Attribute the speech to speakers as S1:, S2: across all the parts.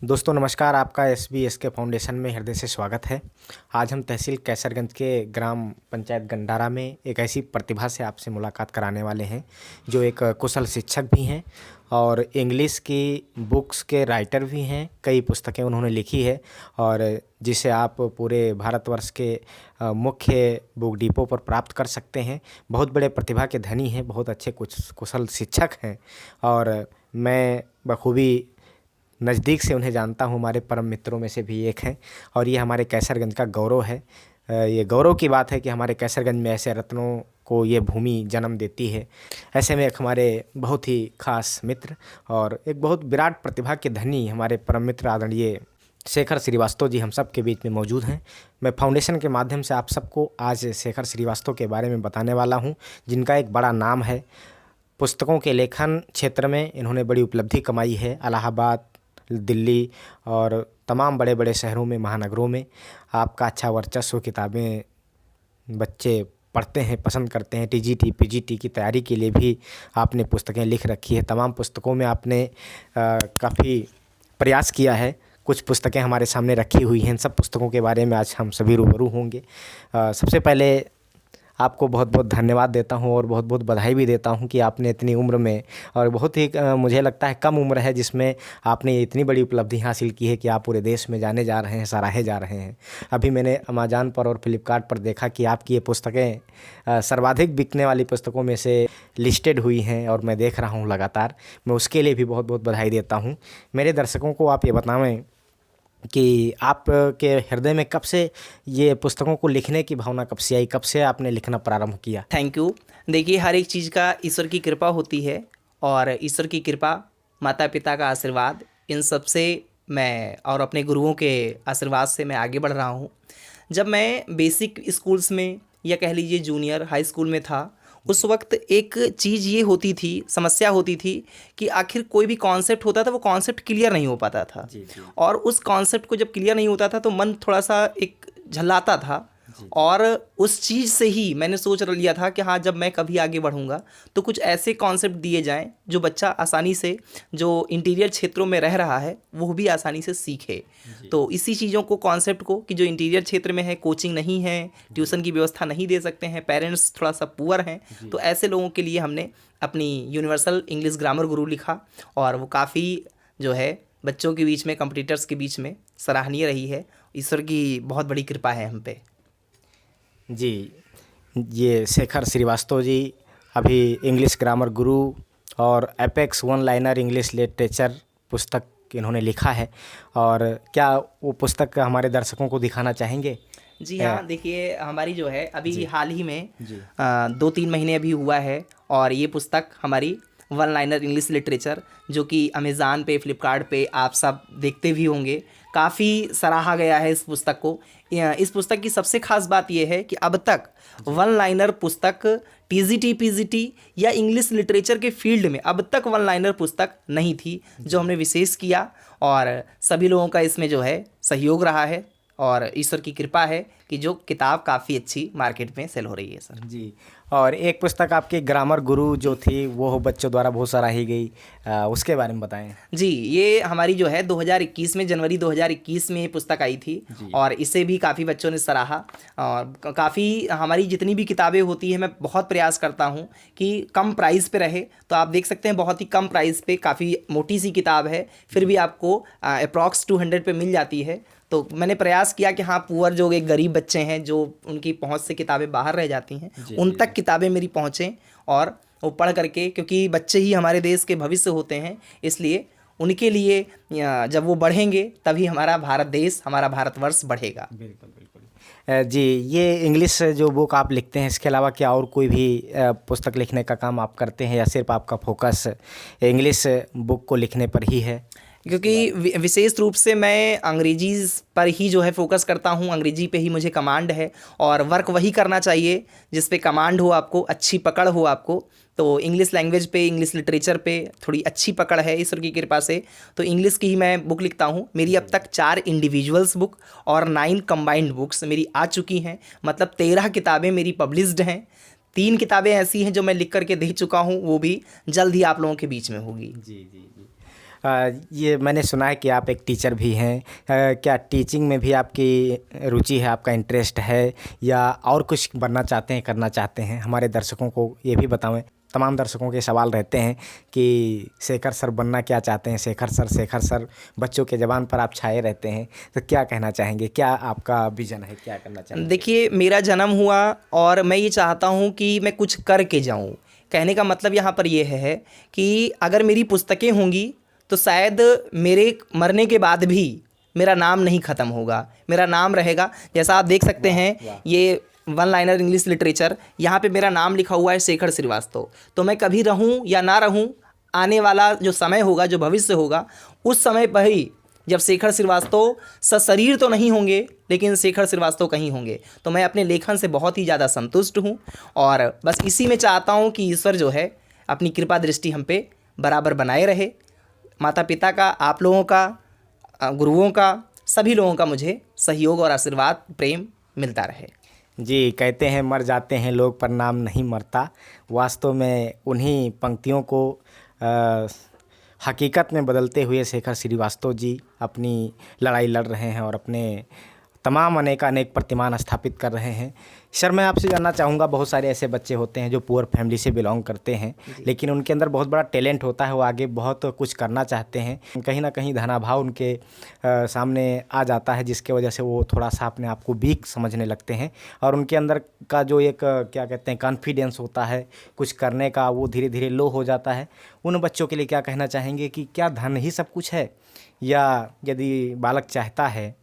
S1: दोस्तों नमस्कार, आपका SBSK फाउंडेशन में हृदय से स्वागत है। आज हम तहसील कैसरगंज के ग्राम पंचायत गंडारा में एक ऐसी प्रतिभा से आपसे मुलाकात कराने वाले हैं जो एक कुशल शिक्षक भी हैं और इंग्लिश की बुक्स के राइटर भी हैं। कई पुस्तकें उन्होंने लिखी है और जिसे आप पूरे भारतवर्ष के मुख्य बुक डिपो पर प्राप्त कर सकते हैं। बहुत बड़े प्रतिभा के धनी हैं, बहुत अच्छे कुशल शिक्षक हैं और मैं बखूबी नज़दीक से उन्हें जानता हूँ। हमारे परम मित्रों में से भी एक हैं और ये हमारे कैसरगंज का गौरव है। ये गौरव की बात है कि हमारे कैसरगंज में ऐसे रत्नों को ये भूमि जन्म देती है। ऐसे में एक हमारे बहुत ही खास मित्र और एक बहुत विराट प्रतिभा के धनी हमारे परम मित्र आदरणीय शेखर श्रीवास्तव जी हम सब के बीच में मौजूद हैं। मैं फाउंडेशन के माध्यम से आप सबको आज शेखर श्रीवास्तव के बारे में बताने वाला हूँ, जिनका एक बड़ा नाम है। पुस्तकों के लेखन क्षेत्र में इन्होंने बड़ी उपलब्धि कमाई है। इलाहाबाद, दिल्ली और तमाम बड़े बड़े शहरों में, महानगरों में आपका अच्छा वर्चस्व, किताबें बच्चे पढ़ते हैं, पसंद करते हैं। TGT PGT की तैयारी के लिए भी आपने पुस्तकें लिख रखी है। तमाम पुस्तकों में आपने काफ़ी प्रयास किया है। कुछ पुस्तकें हमारे सामने रखी हुई हैं। इन सब पुस्तकों के बारे में आज हम सभी रूबरू होंगे। सबसे पहले आपको बहुत बहुत धन्यवाद देता हूं और बहुत बहुत बधाई भी देता हूं कि आपने इतनी उम्र में, और बहुत ही मुझे लगता है कम उम्र है जिसमें आपने इतनी बड़ी उपलब्धि हासिल की है कि आप पूरे देश में जाने जा रहे हैं, सराहे जा रहे हैं। अभी मैंने अमेज़न पर और फ्लिपकार्ट पर देखा कि आपकी ये पुस्तकें सर्वाधिक बिकने वाली पुस्तकों में से लिस्टेड हुई हैं और मैं देख रहा हूँ लगातार। मैं उसके लिए भी बहुत बहुत बधाई देता हूँ। मेरे दर्शकों को आप ये बताएं कि आप के हृदय में कब से ये पुस्तकों को लिखने की भावना कब से आई, कब से आपने लिखना प्रारंभ किया?
S2: Thank you. देखिए, हर एक चीज़ का ईश्वर की कृपा होती है और ईश्वर की कृपा, माता पिता का आशीर्वाद, इन सब से मैं और अपने गुरुओं के आशीर्वाद से मैं आगे बढ़ रहा हूँ। जब मैं बेसिक स्कूल्स में या कह लीजिए जूनियर हाई स्कूल में था, उस वक्त एक चीज़ ये होती थी, समस्या होती थी कि आखिर कोई भी कॉन्सेप्ट होता था, वो कॉन्सेप्ट क्लियर नहीं हो पाता था।
S1: जी जी।
S2: और उस कॉन्सेप्ट को जब क्लियर नहीं होता था तो मन थोड़ा सा एक झल्लाता था। और उस चीज़ से ही मैंने सोच लिया था कि हाँ, जब मैं कभी आगे बढ़ूंगा तो कुछ ऐसे कॉन्सेप्ट दिए जाएं जो बच्चा आसानी से, जो इंटीरियर क्षेत्रों में रह रहा है, वो भी आसानी से सीखे। तो इसी चीज़ों को, कॉन्सेप्ट को, कि जो इंटीरियर क्षेत्र में है, कोचिंग नहीं है, ट्यूशन की व्यवस्था नहीं दे सकते हैं, पेरेंट्स थोड़ा सा पुअर हैं, तो ऐसे लोगों के लिए हमने अपनी यूनिवर्सल इंग्लिश ग्रामर गुरु लिखा और वो काफ़ी जो है बच्चों के बीच में, कंपटीटर्स के बीच में सराहनीय रही है। ईश्वर की बहुत बड़ी कृपा है हम पे।
S1: जी, ये शेखर श्रीवास्तव जी अभी इंग्लिश ग्रामर गुरु और apex one liner English literature पुस्तक इन्होंने लिखा है। और क्या वो पुस्तक हमारे दर्शकों को दिखाना चाहेंगे?
S2: जी हाँ, देखिए, हमारी जो है अभी हाल ही में
S1: जी
S2: 2-3 महीने अभी हुआ है और ये पुस्तक हमारी वन लाइनर इंग्लिश लिटरेचर, जो कि अमेज़न पे, फ्लिपकार्ट पे आप सब देखते भी होंगे, काफ़ी सराहा गया है इस पुस्तक को। इस पुस्तक की सबसे खास बात यह है कि अब तक वन लाइनर पुस्तक TGT PGT या इंग्लिश लिटरेचर के फील्ड में अब तक वन लाइनर पुस्तक नहीं थी, जो हमने विशेष किया और सभी लोगों का इसमें जो है सहयोग रहा है और ईश्वर की कृपा है कि जो किताब काफ़ी अच्छी मार्केट में सेल हो रही है सर।
S1: जी। और एक पुस्तक आपकी ग्रामर गुरु जो थी वो बच्चों द्वारा बहुत सराही गई, उसके बारे में बताएं।
S2: जी, ये हमारी जो है 2021 में, जनवरी 2021 में ये पुस्तक आई थी और इसे भी काफ़ी बच्चों ने सराहा। और काफ़ी हमारी जितनी भी किताबें होती हैं, मैं बहुत प्रयास करता हूँ कि कम प्राइस पे रहे। तो आप देख सकते हैं बहुत ही कम प्राइस पे, काफ़ी मोटी सी किताब है, फिर भी आपको अप्रॉक्स 200 पे मिल जाती है। तो मैंने प्रयास किया कि हाँ, पुअर जो एक गरीब बच्चे हैं, जो उनकी पहुंच से किताबें बाहर रह जाती हैं, उन तक किताबें मेरी पहुंचें और वो पढ़ करके, क्योंकि बच्चे ही हमारे देश के भविष्य होते हैं, इसलिए उनके लिए जब वो बढ़ेंगे तभी हमारा भारत देश, हमारा भारतवर्ष बढ़ेगा।
S1: बिल्कुल बिल्कुल। जी, ये इंग्लिश जो बुक आप लिखते हैं, इसके अलावा क्या और कोई भी पुस्तक लिखने का काम आप करते हैं या सिर्फ आपका फोकस इंग्लिश बुक को लिखने पर ही है?
S2: क्योंकि विशेष रूप से मैं अंग्रेजी पर ही जो है फोकस करता हूँ, अंग्रेजी पे ही मुझे कमांड है और वर्क वही करना चाहिए जिस पे कमांड हो आपको, अच्छी पकड़ हो आपको। तो इंग्लिश लैंग्वेज पे, इंग्लिश लिटरेचर पे थोड़ी अच्छी पकड़ है ईश्वर की कृपा से, तो इंग्लिश की ही मैं बुक लिखता हूँ। मेरी अब तक 4 इंडिविजुअल्स बुक और 9 कंबाइंड बुक्स मेरी आ चुकी हैं, मतलब 13 किताबें मेरी पब्लिश्ड हैं। 3 किताबें ऐसी हैं जो मैं लिख करके दे चुका हूँ, वो भी जल्द ही आप लोगों के बीच में होगी।
S1: जी जी जी। ये मैंने सुना है कि आप एक टीचर भी हैं। क्या टीचिंग में भी आपकी रुचि है, आपका इंटरेस्ट है, या और कुछ बनना चाहते हैं, करना चाहते हैं? हमारे दर्शकों को ये भी बताएं। तमाम दर्शकों के सवाल रहते हैं कि शेखर सर बनना क्या चाहते हैं, शेखर सर बच्चों के ज़बान पर आप छाए रहते हैं, तो क्या कहना चाहेंगे? क्या आपका विज़न है, क्या करना चाहेंगे?
S2: देखिए, मेरा जन्म हुआ और मैं ये चाहता हूँ कि मैं कुछ करके जाऊँ। कहने का मतलब यहाँ पर ये है कि अगर मेरी पुस्तकें होंगी तो शायद मेरे मरने के बाद भी मेरा नाम नहीं ख़त्म होगा, मेरा नाम रहेगा। जैसा आप देख सकते हैं, ये वन लाइनर इंग्लिश लिटरेचर, यहाँ पे मेरा नाम लिखा हुआ है शेखर श्रीवास्तव। तो मैं कभी रहूँ या ना रहूँ, आने वाला जो समय होगा, जो भविष्य होगा, उस समय पर ही जब शेखर श्रीवास्तव सशरीर तो नहीं होंगे लेकिन शेखर श्रीवास्तव कहीं होंगे, तो मैं अपने लेखन से बहुत ही ज़्यादा संतुष्ट हूँ। और बस इसी में चाहता हूँ कि ईश्वर जो है अपनी कृपा दृष्टि हम पे बराबर बनाए रहे। माता पिता का, आप लोगों का, गुरुओं का, सभी लोगों का मुझे सहयोग और आशीर्वाद, प्रेम मिलता रहे।
S1: जी, कहते हैं मर जाते हैं लोग पर नाम नहीं मरता। वास्तव में उन्हीं पंक्तियों को हकीकत में बदलते हुए शेखर श्रीवास्तव जी अपनी लड़ाई लड़ रहे हैं और अपने तमाम अनेक प्रतिमान स्थापित कर रहे हैं। सर, मैं आपसे जानना चाहूँगा, बहुत सारे ऐसे बच्चे होते हैं जो पुअर फैमिली से बिलोंग करते हैं, लेकिन उनके अंदर बहुत बड़ा टैलेंट होता है, वो आगे बहुत कुछ करना चाहते हैं। कहीं ना कहीं धनाभाव उनके सामने आ जाता है, जिसके वजह से वो थोड़ा सा अपने आप को वीक समझने लगते हैं और उनके अंदर का जो एक क्या कहते हैं कॉन्फिडेंस होता है कुछ करने का, वो धीरे धीरे लो हो जाता है। उन बच्चों के लिए क्या कहना चाहेंगे कि क्या धन ही सब कुछ है, या यदि बालक चाहता है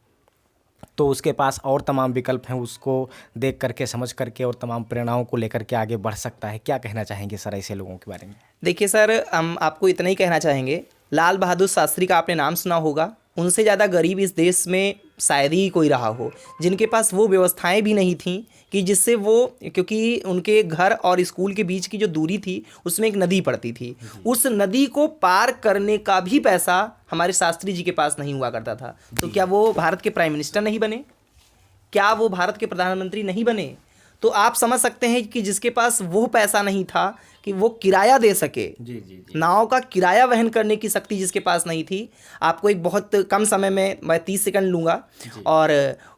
S1: तो उसके पास और तमाम विकल्प हैं, उसको देख करके, समझ करके और तमाम प्रेरणाओं को लेकर के आगे बढ़ सकता है? क्या कहना चाहेंगे सर ऐसे लोगों के बारे में?
S2: देखिए सर, हम आपको इतना ही कहना चाहेंगे, लाल बहादुर शास्त्री का आपने नाम सुना होगा। उनसे ज़्यादा गरीब इस देश में शायद ही कोई रहा हो, जिनके पास वो व्यवस्थाएं भी नहीं थीं कि जिससे वो, क्योंकि उनके घर और स्कूल के बीच की जो दूरी थी उसमें एक नदी पड़ती थी, उस नदी को पार करने का भी पैसा हमारे शास्त्री जी के पास नहीं हुआ करता था। तो क्या वो भारत के प्राइम मिनिस्टर नहीं बने? क्या वो भारत के प्रधानमंत्री नहीं बने? तो आप समझ सकते हैं कि जिसके पास वो पैसा नहीं था कि वो किराया दे सके, नाव का किराया वहन करने की शक्ति जिसके पास नहीं थी। आपको एक बहुत कम समय में, मैं 30 सेकंड लूँगा, और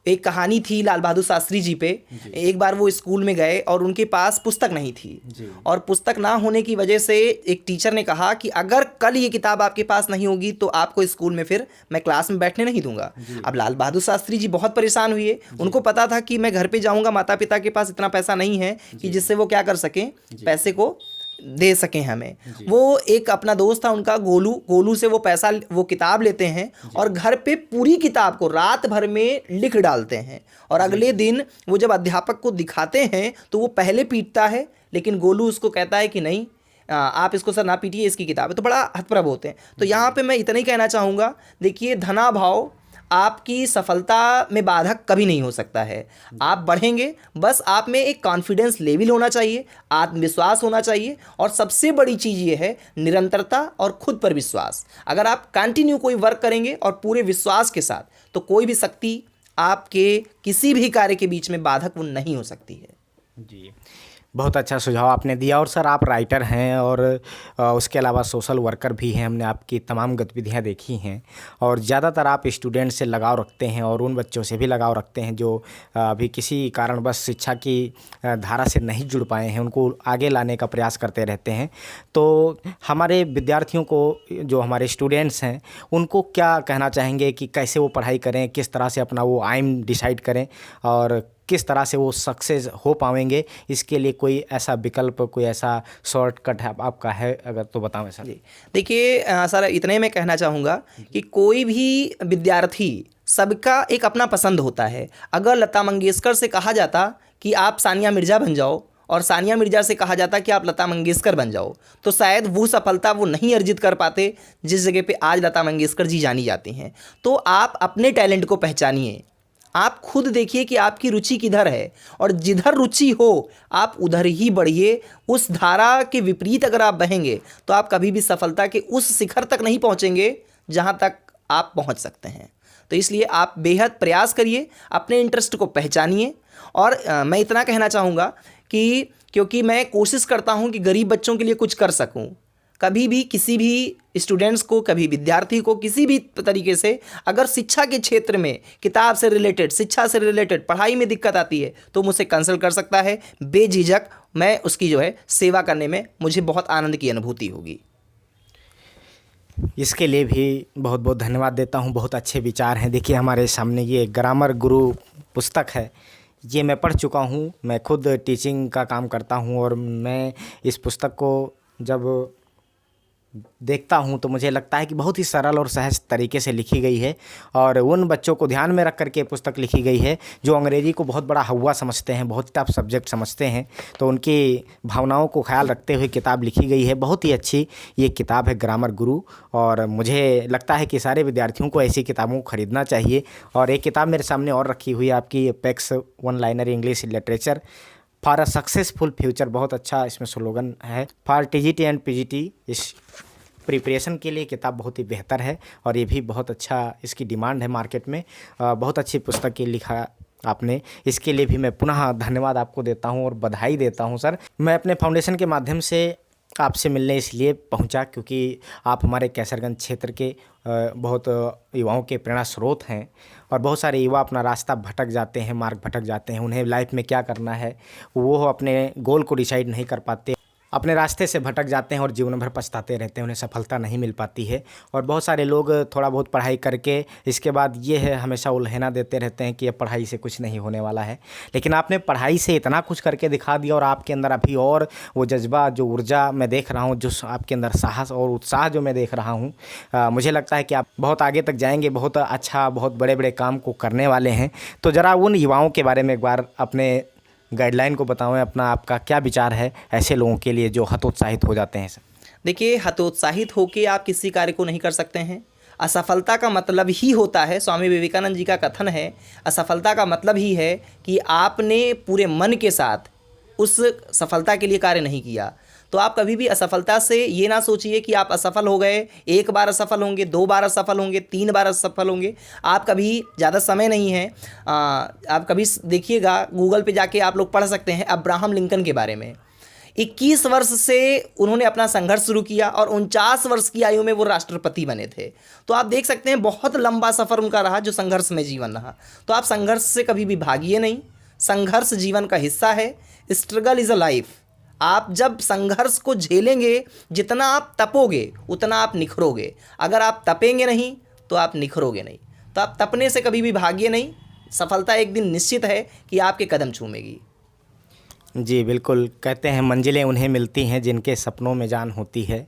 S2: एक कहानी थी लाल बहादुर शास्त्री जी पे। एक बार वो स्कूल में गए और उनके पास पुस्तक नहीं थी, और पुस्तक ना होने की वजह से एक टीचर ने कहा कि अगर कल ये किताब आपके पास नहीं होगी तो आपको स्कूल में फिर मैं क्लास में बैठने नहीं दूंगा। अब लाल बहादुर शास्त्री जी बहुत परेशान हुए। उनको पता था कि मैं घर पे जाऊंगा, माता पिता के पास इतना पैसा नहीं है कि जिससे वो क्या कर सकें, पैसे को दे सकें हमें। वो एक अपना दोस्त था उनका, गोलू से वो पैसा, वो किताब लेते हैं और घर पे पूरी किताब को रात भर में लिख डालते हैं, और अगले दिन वो जब अध्यापक को दिखाते हैं तो वो पहले पीटता है, लेकिन गोलू उसको कहता है कि नहीं, आप इसको सर ना पीटिए, इसकी किताब है। तो बड़ा हतप्रभ होते हैं। तो यहाँ पे मैं इतना ही कहना चाहूँगा, देखिए, धनाभाव आपकी सफलता में बाधक कभी नहीं हो सकता है। आप बढ़ेंगे, बस आप में एक कॉन्फिडेंस लेवल होना चाहिए, आत्मविश्वास होना चाहिए, और सबसे बड़ी चीज़ ये है निरंतरता और खुद पर विश्वास। अगर आप कंटिन्यू कोई वर्क करेंगे और पूरे विश्वास के साथ, तो कोई भी शक्ति आपके किसी भी कार्य के बीच में बाधक वो नहीं हो सकती है।
S1: जी, बहुत अच्छा सुझाव आपने दिया। और सर, आप राइटर हैं और उसके अलावा सोशल वर्कर भी हैं। हमने आपकी तमाम गतिविधियां देखी हैं और ज़्यादातर आप स्टूडेंट से लगाव रखते हैं और उन बच्चों से भी लगाव रखते हैं जो अभी किसी कारणवश शिक्षा की धारा से नहीं जुड़ पाए हैं, उनको आगे लाने का प्रयास करते रहते हैं। तो हमारे विद्यार्थियों को, जो हमारे स्टूडेंट्स हैं, उनको क्या कहना चाहेंगे कि कैसे वो पढ़ाई करें, किस तरह से अपना वो एम डिसाइड करें और किस तरह से वो सक्सेस हो पाएंगे? इसके लिए कोई ऐसा विकल्प, कोई ऐसा शॉर्टकट है आपका है अगर तो बताएं सर।
S2: जी, देखिए सर, इतने में कहना चाहूँगा कि कोई भी विद्यार्थी, सबका एक अपना पसंद होता है। अगर लता मंगेशकर से कहा जाता कि आप सानिया मिर्ज़ा बन जाओ और सानिया मिर्ज़ा से कहा जाता कि आप लता मंगेशकर बन जाओ, तो शायद वो सफलता वो नहीं अर्जित कर पाते जिस जगह पे आज लता मंगेशकर जी जानी जाती हैं। तो आप अपने टैलेंट को पहचानिए, आप खुद देखिए कि आपकी रुचि किधर है, और जिधर रुचि हो आप उधर ही बढ़िए। उस धारा के विपरीत अगर आप बहेंगे तो आप कभी भी सफलता के उस शिखर तक नहीं पहुंचेंगे जहां तक आप पहुंच सकते हैं। तो इसलिए आप बेहद प्रयास करिए, अपने इंटरेस्ट को पहचानिए। और मैं इतना कहना चाहूँगा कि क्योंकि मैं कोशिश करता हूँ कि गरीब बच्चों के लिए कुछ कर सकूँ, कभी भी किसी भी स्टूडेंट्स को, कभी विद्यार्थी को किसी भी तरीके से अगर शिक्षा के क्षेत्र में किताब से रिलेटेड, शिक्षा से रिलेटेड, पढ़ाई में दिक्कत आती है तो मुझसे कंसल्ट कर सकता है। बेझिझक मैं उसकी जो है सेवा करने में मुझे बहुत आनंद की अनुभूति होगी।
S1: इसके लिए भी बहुत बहुत धन्यवाद देता हूँ। बहुत अच्छे विचार हैं। देखिए हमारे सामने ये ग्रामर गुरु पुस्तक है, ये मैं पढ़ चुका हूँ। मैं खुद टीचिंग का काम करता हूँ और मैं इस पुस्तक को जब देखता हूँ तो मुझे लगता है कि बहुत ही सरल और सहज तरीके से लिखी गई है और उन बच्चों को ध्यान में रख करके पुस्तक लिखी गई है जो अंग्रेजी को बहुत बड़ा हव्वा समझते हैं, बहुत टफ सब्जेक्ट समझते हैं। तो उनकी भावनाओं को ख्याल रखते हुए किताब लिखी गई है। बहुत ही अच्छी ये किताब है ग्रामर गुरु, और मुझे लगता है कि सारे विद्यार्थियों को ऐसी किताबों को खरीदना चाहिए। और एक किताब मेरे सामने और रखी हुई है आपकी, apex one liner English literature for a successful future. बहुत अच्छा इसमें स्लोगन है, फॉर टीजीटी एंड पीजीटी। इस प्रिपरेशन के लिए किताब बहुत ही बेहतर है और ये भी बहुत अच्छा इसकी डिमांड है मार्केट में। बहुत अच्छी पुस्तक की लिखा आपने, इसके लिए भी मैं पुनः धन्यवाद आपको देता हूं और बधाई देता हूं सर। मैं अपने फाउंडेशन के माध्यम से आपसे मिलने इसलिए पहुंचा क्योंकि आप हमारे कैसरगंज क्षेत्र के बहुत युवाओं के प्रेरणा स्रोत हैं और बहुत सारे युवा अपना रास्ता भटक जाते हैं, मार्ग भटक जाते हैं। उन्हें लाइफ में क्या करना है वो अपने गोल को डिसाइड नहीं कर पाते, अपने रास्ते से भटक जाते हैं और जीवन भर पछताते रहते हैं, उन्हें सफलता नहीं मिल पाती है। और बहुत सारे लोग थोड़ा बहुत पढ़ाई करके इसके बाद ये है हमेशा उल्हेना देते रहते हैं कि ये पढ़ाई से कुछ नहीं होने वाला है। लेकिन आपने पढ़ाई से इतना कुछ करके दिखा दिया और आपके अंदर अभी और वो जज्बा, जो ऊर्जा मैं देख रहा हूँ, जो आपके अंदर साहस और उत्साह जो मैं देख रहा हूँ, मुझे लगता है कि आप बहुत आगे तक जाएंगे, बहुत अच्छा, बहुत बड़े बड़े काम को करने वाले हैं। तो ज़रा उन युवाओं के बारे में एक बार अपने गाइडलाइन को बताओ, अपना आपका क्या विचार है ऐसे लोगों के लिए जो हतोत्साहित हो जाते हैं सर?
S2: देखिए, हतोत्साहित होकर आप किसी कार्य को नहीं कर सकते हैं। असफलता का मतलब ही होता है, स्वामी विवेकानंद जी का कथन है, असफलता का मतलब ही है कि आपने पूरे मन के साथ उस सफलता के लिए कार्य नहीं किया। तो आप कभी भी असफलता से ये ना सोचिए कि आप असफल हो गए, एक बार असफल होंगे, 2 बार असफल होंगे, 3 बार असफल होंगे। आप कभी, ज़्यादा समय नहीं है, आप कभी देखिएगा, गूगल पे जाके आप लोग पढ़ सकते हैं अब्राहम लिंकन के बारे में। 21 वर्ष से उन्होंने अपना संघर्ष शुरू किया और 49 वर्ष की आयु में वो राष्ट्रपति बने थे। तो आप देख सकते हैं बहुत लंबा सफ़र उनका रहा, जो संघर्ष में जीवन रहा। तो आप संघर्ष से कभी भी भागिए नहीं, संघर्ष जीवन का हिस्सा है। Struggle is a life. आप जब संघर्ष को झेलेंगे, जितना आप तपोगे उतना आप निखरोगे। अगर आप तपेंगे नहीं तो आप निखरोगे नहीं। तो आप तपने से कभी भी भागिए नहीं। सफलता एक दिन निश्चित है कि आपके कदम चूमेगी।
S1: जी बिल्कुल, कहते हैं मंजिलें उन्हें मिलती हैं जिनके सपनों में जान होती है।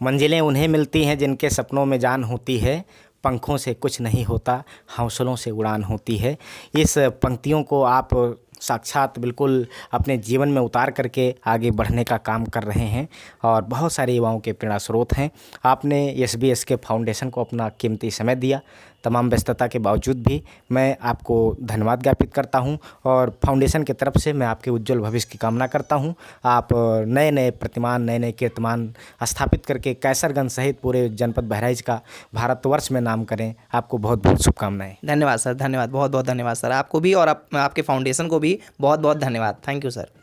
S1: मंजिलें उन्हें मिलती हैं जिनके सपनों में जान होती है। पंखों से कुछ नहीं होता, हौसलों से उड़ान होती है। इस पंक्तियों को आप साक्षात बिल्कुल अपने जीवन में उतार करके आगे बढ़ने का काम कर रहे हैं और बहुत सारे युवाओं के प्रेरणा स्रोत हैं। आपने SBSK फाउंडेशन को अपना कीमती समय दिया। तमाम व्यस्तता के बावजूद भी मैं आपको धन्यवाद ज्ञापित करता हूं और फाउंडेशन की तरफ से मैं आपके उज्जवल भविष्य की कामना करता हूं। आप नए नए प्रतिमान, नए नए कीर्तिमान स्थापित करके कैसरगंज सहित पूरे जनपद बहराइच का भारतवर्ष में नाम करें। आपको बहुत बहुत शुभकामनाएं।
S2: धन्यवाद सर, धन्यवाद, बहुत बहुत धन्यवाद सर। आपको भी और आपके फाउंडेशन को भी बहुत बहुत धन्यवाद। Thank you sir.